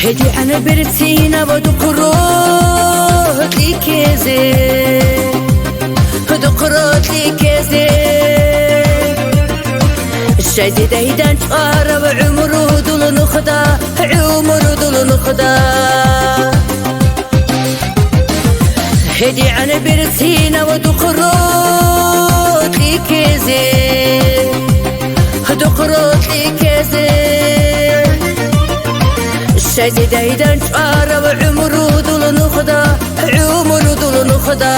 هدي أنا برتينا ودقروت لي كذي دقروت لي كذي الشايدي دايدان تقارب عمرو دول نخدا عمرو دول نخدا هدي أنا برتينا ودقروت لي كذي دقروت لي كذي الشايدي دايدان تقارب عمرو دول نخدا عمرو دول نخدا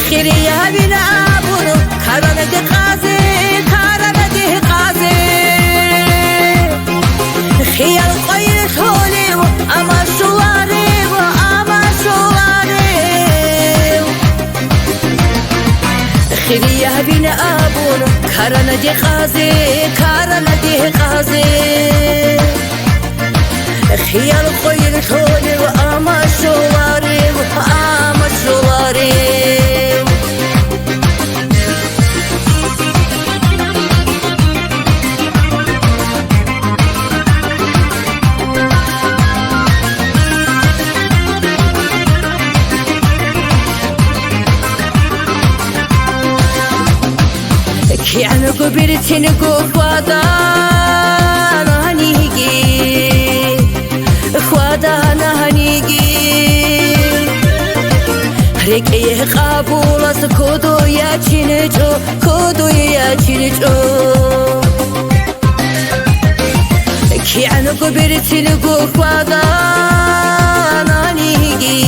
خيري يا بنا أبورو كارنا دي قازي كارنا دي قازي خيال قيل تولي أما شواري وأما شواري خيري يا بنا أبورو كارنا دي قازي كارنا دي قازي خيال قيل تولي وأما شواري وأما شواري يعني قبرتي نقول خوادانا هنيجي خوادانا هنيجي ريكيه قابولا سكودو يا تشينجو كودو يا تشينجو يعني قبرتي نقول خوادانا هنيجي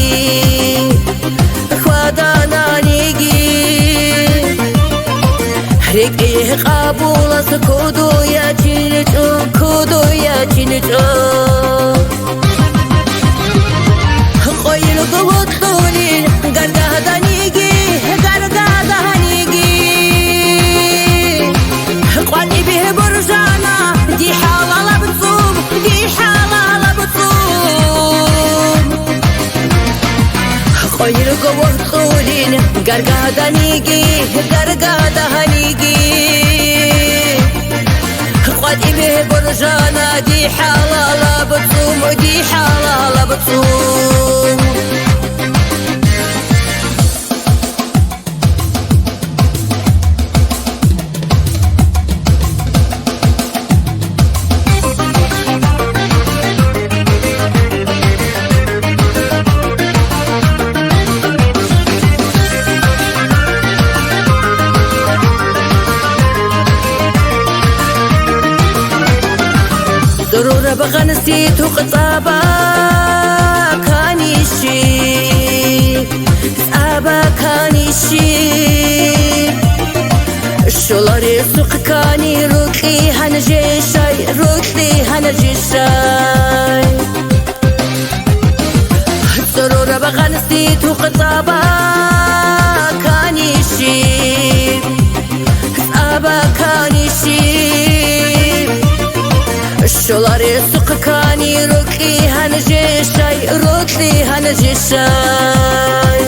خوادانا هنيجي ريكيه قابولا سكودو يا تشينجو كودو يا تشينجو قويل قوت طولين قرقه دانيجي قرقه دانيجي قواني به برجانا دي حالة بتصوم دي حالة بتصوم قويل قوت طولين قرقه دانيجي قرقه دانيجي قواني به برجانا دي حالة بتصوم دي حالة بتصوم ضرورة بغنسيت وقطابة كانيشي سابا كانيشي الشولاري سوق كاني روكلي هنجيشاي روكلي هنجيشاي ضرورة بغنسيت وقطابة كانيشي سابا كانيشي الشولاري سوق كاني روكلي هنجيشاي روكلي هنجيشاي